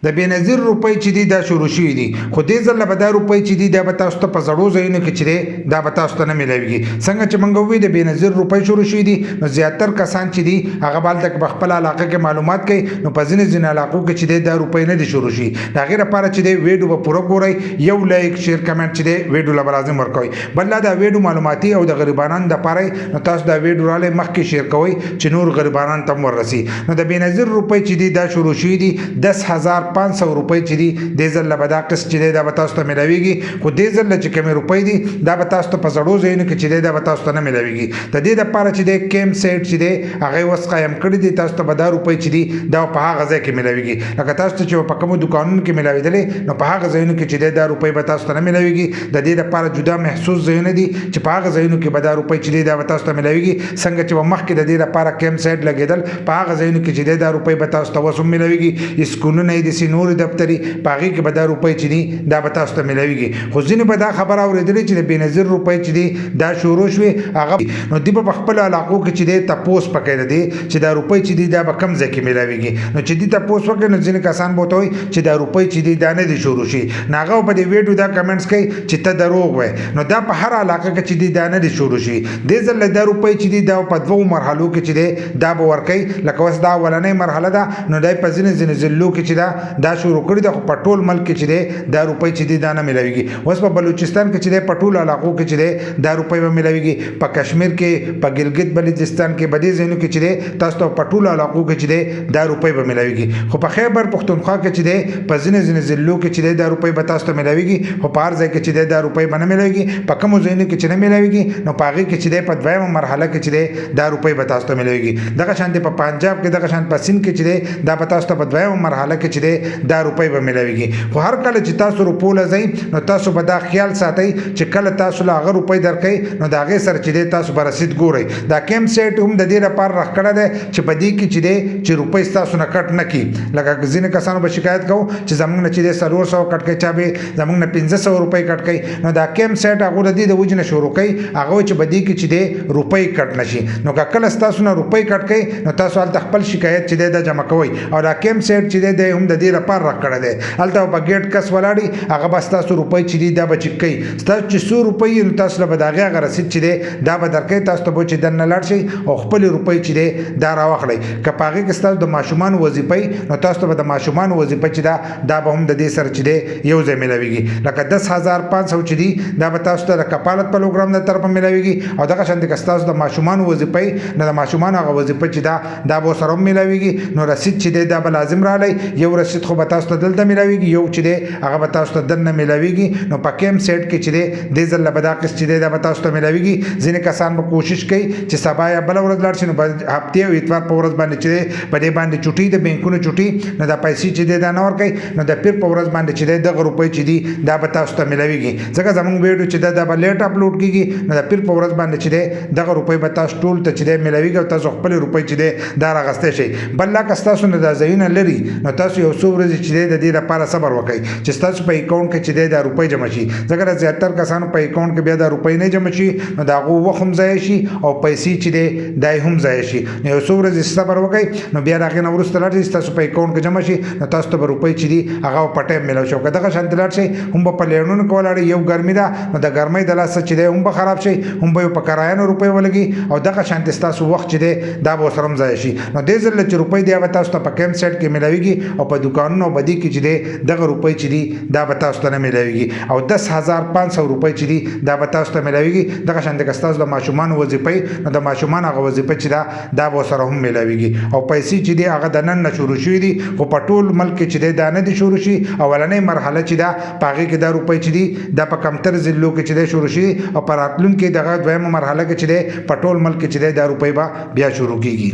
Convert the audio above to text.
د بېنظیر روپۍ چې دي دا شروع شوي دي خو دې ځل به دا روپۍ چې دي دا به تاسو ته په زړو ځایونو کې چې دی دا به تاسو ته نه میلاویږي څنګه چې موږ ووایو د بېنظیر روپۍ شروع شوي دي نو زیاتر کسان چې دي هغه به هلته په خپله علاقه کې معلومات کوي نو په ځینې علاقو کې چې دی دا روپۍ نه دي شروع شي د هغې لپاره چې دی ویډیو به پوره ګورئ یو لایک شیر کمنټ چې دی ویډیو له به لازم ورکوئ بل دا ویډیو معلوماتي او د غریبانو دپاره نو تاسو دا ویډیو رالی مخکې شیر کوئ چې نور غریبانو ته هم وررسي نو د بېنظیر روپۍ چې دي دا شروع شوي دي 10,500 روپۍ چې دي دې ځل به دا قسط چې دی دا به تاسو ته میلاویږي خو دې ځل چې کومې روپۍ دي دا به تاسو ته په زړو ځایونو کې چې دی دا به تاسو ته نه میلاویږي د دې دپاره چې دی کیم سیټ چې دی هغه اوس قایم کړي دي تاسو ته به دا روپۍ چې دي دا په هغه ځای کې میلاویږي لکه تاسو ته چې په کومو دوکانونو کې میلاوېدلې نو په هغه ځایونو کې چې دی دا روپۍ به تاسو ته نه میلاویږي د دې دپاره جدا محسوس ځایونه دي چې په هغه ځایونو کې به دا روپۍ چې دی دا به تاسو ته میلاویږي څنګه چې به مخکې د دې دپاره کیم سیټ لګېدل په هغه ځایونو کې چې دی دا روپۍ به تاسو ته اوس هم میلاویږي اسکولونه یې داسې نورې دفتري په هغې کې به دا روپۍ چې دي دا به تاسو ته میلاویږي خو ځینې به دا خبره اورېدلې چې د بېنظیر روپۍ چې دي دا شروع شوې هغه نو دوی به په خپلو علاقو کې چې دی تپوس پکې د دې چې دا روپۍ چې دي دا به کوم ځای کې میلاویږي نو چې دوی تپوس وکړي نو ځینې کسان به ورته وایي چې دا روپۍ چې دي دا نه دي شروع شي نو هغه په دې ویډیو دا کمنټس کوي چې ته دروغ وایې نو دا په هر علاقه کې چې دي دا نه دي شروع شي دې ځل دا روپۍ چې دي دا په دوو مرحلو کې چې دی دا به ورکوي لکه اوس دا اولنۍ مرحله ده نو دی په ځینې ضلعو کې چې دا شروع کړي ده خو په ټول ملک کې چې دی دا روپۍ چې دي دا نه میلاویږي اوس په بلوچستان کې چې دی په ټولو علاقو کې چې دی دا روپۍ به میلاویږي په کشمیر کې په ګلګت بلوچستان کې په دې ځایونو کې چې دی تاسو ته په ټولو علاقو کې چې دی دا روپۍ به میلاویږي خو په خیبر پښتونخوا کې چې دی په ځینې ضلعو کې چې دی دا روپۍ به تاسو ته میلاویږي خو په هر ځای کې چې دی دا روپۍ به نه میلاویږي په کومو ځایونو کې چې نه میلاویږي نو په هغې کې چې دی په دویمه مرحله کې چې دی دا روپۍ به تاسو ته میلاویږي دغه شانتې په پنجاب کې دغه شان په سیند کې چې دی دا به تاسو ته په دویمه مرحله کې چې دی دا روپۍ به میلاویږي خو هر کله چې تاسو روپو له ځئ نو تاسو به دا خیال ساتئ چې کله تاسو له هغه روپۍ درکوئ نو د هغې سره چې دی تاسو به رسید ګورئ دا کیم سیټ هم د دې لپاره راښکړی دی چې په دې کې چې دی چې روپۍ ستاسو نه کټ نه کړي لکه ځینې کسانو به شکایت کوو چې زموږ نه چې دی 400 کټ کوي چا به زموږ نه 1500 روپۍ کټ کوي نو دا کیم سیټ هغه د دې د وجې نه شروع کوي هغه چې په دې کې چې دی روپۍ کټ نه شي نو که کله ستاسو نه روپۍ کټ کوي نو تاسو هلته خپل شکایت چې دی دا جمع کوئ او دا کیم سیټ چې دی هم د دې لپاره راښکړی دی هلته په ګیټ کس ولاړي هغه به ستاسو روپۍ چې دي دا به چک کوي ستاسو چې 100 روپۍ نو تاسو له به د هغې هغه رسید چې دی دا به درکوي تاسو ته به چې دننه لاړ شئ او خپلې روپۍ چې دی دا راواخلئ که په هغې کې ستاسو د ماشومانو وظیفه نو تاسو ته به د ماشومانو وظیفه چې دا به هم د دې سره چې دی یو ځای میلاویږي لکه 10,500 چې دي دا به تاسو ته د کفالت پروګرام د طرفه میلاویږي او دغه شانتې که ستاسو د ماشومانو وظیفه نو د ماشومانو هغه وظیفه چې دا به ورسره هم میلاویږي نو رسید چې دی دا به لازم رالی یو رسید خو به تاسو ته دلته میلاویږي یو چې دی هغه به تاسو ته دننه میلاویږي نو په کیم سیټ کې چې دی دې ځل به دا قسط چې دی دا به تاسو ته میلاویږي ځینې کسان به کوشش کوي چې سبا یا بله ورځ لاړ شي نو هفتې او اتوار په ورځ باندې چې دی په دې باندې چوټي د بینکونو چوټي نو دا پیسې چې دی دا نه ورکوي نو د پیر په ورځ باندې چې دی دغه روپۍ چې دي دا به تاسو ته میلاویږي ځکه زموږ ویډیو چې دا به لیټ اپلوډ کېږي نو د پیر په ورځ باندې چې دی دغه روپۍ به تاسو ټول ته چې دی میلاویږي او تاسو خپلې روپۍ چې دی دا راغستی شئ بل لا که ستاسو نه دا ځایونه لري نو تاسو یو څو ورځې چې دی د دې لپاره صبر وکړئ چې ستاسو په اکاونټ کې چې دی دا روپۍ جمع شي ځکه د زیاتر کسانو په اکاونټ کې بیا دا روپۍ نه جمع شي نو د هغو وخت هم ضایع شي او پیسې چې دی دا هم ضایع شي نو یو څو ورځې صبر وکړئ نو بیا د هغې نه وروسته لاړ شئ ستاسو په اکاونټ کې جمع شي نو تاسو ته به روپۍ چې دي هغه په ټایم میلاو شي او که دغه شانتې لاړ شئ هم به په لیڼونو کې ولاړئ یو ګرمي ده نو د ګرمۍ د لاسه چې دی هم به خراب شي هم به په کرایانو روپۍ ولګي او دغه شانتې ستاسو وخت چې دی دا به ورسره هم ضایع شي نو دې ځل چې روپۍ دی به تاسو ته په کیم سیټ کې میلاویږي او په دوکانونو او بدي کې چې دی دغه روپۍ چې دي دا به تاسو ته نه میلاویږي او 10,500 روپۍ چې دي دا به تاسو ته میلاویږي دغه شانتې که ستاسو د ماشومانو وظیفه نو د ماشومانو هغه وظیفه چې دا به ورسره هم میلاویږي او پیسې چې دي هغه د نن نه شروع شوي دي خو په ټول ملک کې چې دی دا نه دي شروع شي اولنۍ مرحله چې ده په هغې کې دا روپۍ چې دي دا په کمتر ضلعو کې چې دی شروع شي او په راتلونکي دغه دویمه مرحله کې چې دی په ټول ملک کې چې دی دا روپۍ به بیا شروع کېږي